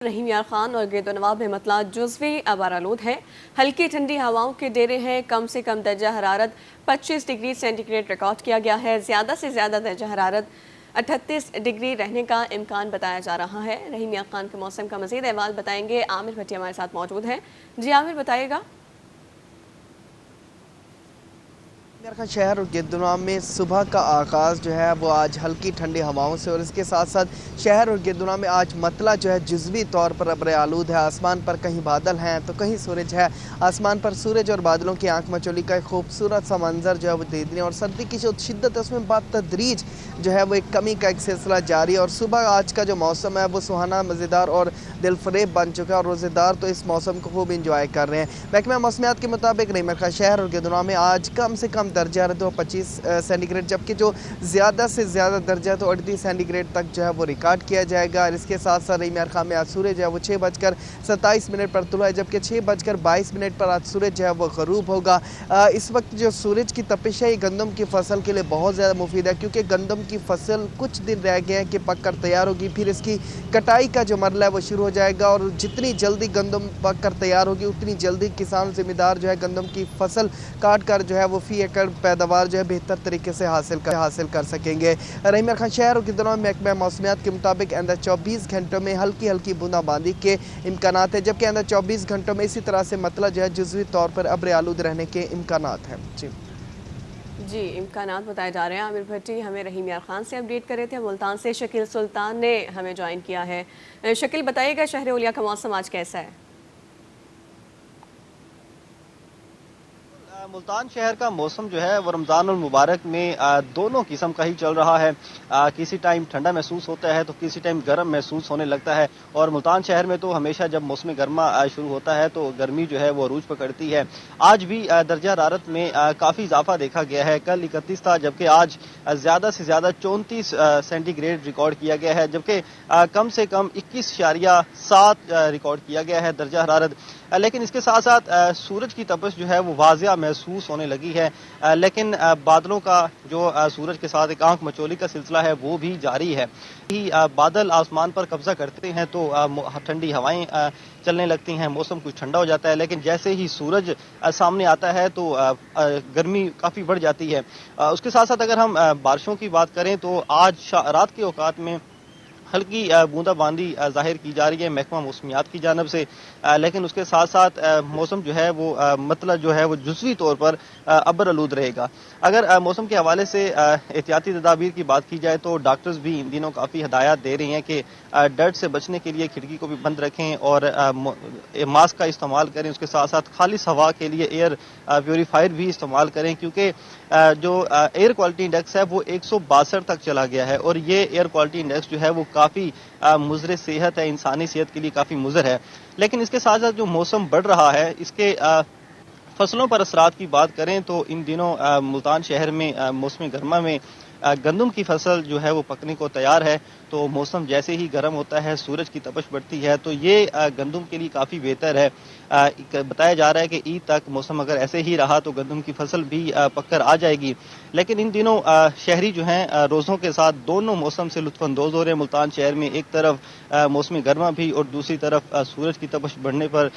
رحیم یار خان اور گرد و نواح میں مطلع جزوی آبارآلود ہے۔ ہلکی ٹھنڈی ہواؤں کے ڈیرے ہیں۔ کم سے کم درجہ حرارت 25 ڈگری سینٹی گریڈ ریکارڈ کیا گیا ہے۔ زیادہ سے زیادہ درجہ حرارت 38 ڈگری رہنے کا امکان بتایا جا رہا ہے۔ رحیم یار خان کے موسم کا مزید احوال بتائیں گے عامر بھٹی ہمارے ساتھ موجود ہیں۔ جی عامر بتائیے گا۔ شہر اور گرد و نواح میں صبح کا آغاز جو ہے وہ آج ہلکی ٹھنڈی ہواؤں سے اور اس کے ساتھ ساتھ شہر اور گرد و نواح میں آج مطلع جو ہے جزوی طور پر ابر آلود ہے۔ آسمان پر کہیں بادل ہیں تو کہیں سورج ہے۔ آسمان پر سورج اور بادلوں کی آنکھ مچولی کا ایک خوبصورت سا منظر جو ہے وہ دیکھنے اور سردی کی جو شدت ہے اس میں بتدریج جو ہے وہ ایک کمی کا ایک سلسلہ جاری ہے اور صبح آج کا جو موسم ہے وہ سہانا مزیدار اور دل فریب بن چکا ہے اور روزے دار تو اس موسم کو خوب انجوائے کر رہے ہیں۔ محکمہ موسمیات کے مطابق رحیم یار خان شہر اور گرد و نواح میں آج کم سے کم درجہ حرارت 25 سینٹی گریڈ جبکہ جو زیادہ سے زیادہ درجہ تو 38 سینٹی گریڈ تک جو ہے وہ ریکارڈ کیا جائے گا۔ اور اس کے ساتھ ساتھ رحیم یار خان میں آج سورج جو ہے وہ 6:27 پر طلوع ہے جبکہ 6:22 پر آج سورج جو ہے وہ غروب ہوگا۔ اس وقت جو سورج کی تپش ہے یہ گندم کی فصل کے لیے بہت زیادہ مفید ہے کیونکہ گندم کی فصل کچھ دن رہ گئے ہیں کہ پک کر تیار ہوگی، پھر اس کی کٹائی کا جو مرحلہ ہے وہ شروع ہو جائے گا اور جتنی جلدی گندم پک کر تیار ہوگی اتنی جلدی کسان ذمہ دار جو ہے گندم کی فصل کاٹ کر جو ہے وہ فی ایکڑ پیداوار جو ہے بہتر طریقے سے حاصل کر سکیں گے۔ رحیم یار خان شہر اور گرد و نواح میں محکمہ موسمیات کے مطابق آئندہ 24 گھنٹوں میں ہلکی بوندا باندی کے امکانات ہیں جبکہ آئندہ 24 گھنٹوں میں اسی طرح سے مطلع جو ہے جزوی طور پر ابر آلود رہنے کے امکانات ہیں۔ جی امکانات بتائے جا رہے ہیں۔ عامر بھٹی ہمیں رحیم یار خان سے اپڈیٹ کر رہے تھے۔ ملتان سے شکیل سلطان نے ہمیں جوائن کیا ہے۔ شکیل بتائیے گا شہر اولیا کا موسم آج کیسا ہے؟ ملتان شہر کا موسم جو ہے وہ رمضان المبارک میں دونوں قسم کا ہی چل رہا ہے۔ کسی ٹائم ٹھنڈا محسوس ہوتا ہے تو کسی ٹائم گرم محسوس ہونے لگتا ہے اور ملتان شہر میں تو ہمیشہ جب موسم گرما شروع ہوتا ہے تو گرمی جو ہے وہ عروج پکڑتی ہے۔ آج بھی درجہ حرارت میں کافی اضافہ دیکھا گیا ہے۔ کل 31 تھا جبکہ آج زیادہ سے زیادہ 34 سینٹی گریڈ ریکارڈ کیا گیا ہے جبکہ کم سے کم 21.7 ریکارڈ کیا گیا ہے درجہ حرارت۔ لیکن اس کے ساتھ ساتھ سورج کی تپش جو ہے وہ واضح محسوس ہونے لگی ہے لیکن بادلوں کا جو سورج کے ساتھ ایک آنکھ مچولی کا سلسلہ ہے وہ بھی جاری ہے۔ بادل آسمان پر قبضہ کرتے ہیں تو ٹھنڈی ہوائیں چلنے لگتی ہیں، موسم کچھ ٹھنڈا ہو جاتا ہے لیکن جیسے ہی سورج سامنے آتا ہے تو گرمی کافی بڑھ جاتی ہے۔ اس کے ساتھ ساتھ اگر ہم بارشوں کی بات کریں تو آج رات کے اوقات میں ہلکی بوندا باندی ظاہر کی جا رہی ہے محکمہ موسمیات کی جانب سے لیکن اس کے ساتھ ساتھ موسم جو ہے وہ مطلع جو ہے وہ جزوی طور پر ابر آلود رہے گا۔ اگر موسم کے حوالے سے احتیاطی تدابیر کی بات کی جائے تو ڈاکٹرز بھی ان دنوں کافی ہدایات دے رہے ہیں کہ ڈرٹ سے بچنے کے لیے کھڑکی کو بھی بند رکھیں اور ماسک کا استعمال کریں، اس کے ساتھ ساتھ خالص ہوا کے لیے ایئر پیوریفائر بھی استعمال کریں کیونکہ جو ایئر کوالٹی انڈیکس ہے وہ 162 تک چلا گیا ہے اور یہ ایئر کوالٹی انڈیکس جو ہے وہ کافی مضر صحت ہے، انسانی صحت کے لیے کافی مضر ہے۔ لیکن اس کے ساتھ ساتھ جو موسم بڑھ رہا ہے اس کے فصلوں پر اثرات کی بات کریں تو ان دنوں ملتان شہر میں موسم گرما میں گندم کی فصل جو ہے وہ پکنے کو تیار ہے تو موسم جیسے ہی گرم ہوتا ہے سورج کی تپش بڑھتی ہے تو یہ گندم کے لیے کافی بہتر ہے۔ بتایا جا رہا ہے کہ عید تک موسم اگر ایسے ہی رہا تو گندم کی فصل بھی پک کر آ جائے گی لیکن ان دنوں شہری جو ہیں روزوں کے ساتھ دونوں موسم سے لطف اندوز ہو رہے ہیں۔ ملتان شہر میں ایک طرف موسم گرما بھی اور دوسری طرف سورج کی تپش بڑھنے پر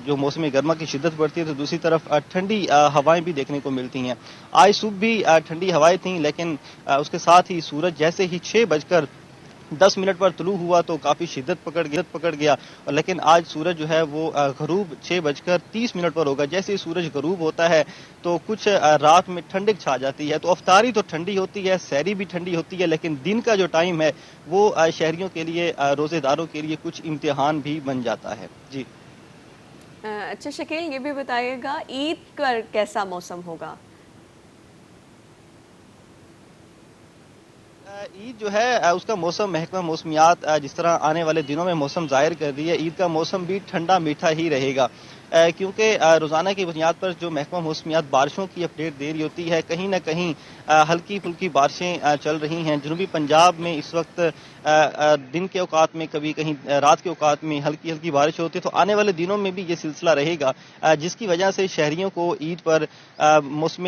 جو موسم گرما کی شدت بڑھتی ہے تو دوسری طرف ٹھنڈی ہوائیں بھی دیکھنے کو ملتی ہیں۔ آج صبح بھی ٹھنڈی ہوائیں تھیں لیکن اس کے ساتھ ہی سورج جیسے ہی 6:10 پر طلوع ہوا تو کافی شدت پکڑ گیا لیکن آج سورج جو ہے وہ غروب 6:30 پر ہوگا۔ جیسے ہی سورج غروب ہوتا ہے تو کچھ رات میں ٹھنڈک چھا جاتی ہے تو افطاری تو ٹھنڈی ہوتی ہے، سحری بھی ٹھنڈی ہوتی ہے لیکن دن کا جو ٹائم ہے وہ شہریوں کے لیے روزے داروں کے لیے کچھ امتحان بھی بن جاتا ہے۔ جی اچھا شکیل یہ بھی بتائیے گا عید کا کیسا موسم ہوگا؟ عید جو ہے اس کا موسم محکمہ موسمیات جس طرح آنے والے دنوں میں موسم ظاہر کر رہی ہے عید کا موسم بھی ٹھنڈا میٹھا ہی رہے گا کیونکہ روزانہ کی بنیاد پر جو محکمہ موسمیات بارشوں کی اپڈیٹ دے رہی ہوتی ہے کہیں نہ کہیں ہلکی پھلکی بارشیں چل رہی ہیں۔ جنوبی پنجاب میں اس وقت دن کے اوقات میں کبھی کہیں رات کے اوقات میں ہلکی بارش ہوتی ہے تو آنے والے دنوں میں بھی یہ سلسلہ رہے گا جس کی وجہ سے شہریوں کو عید پر موسم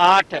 8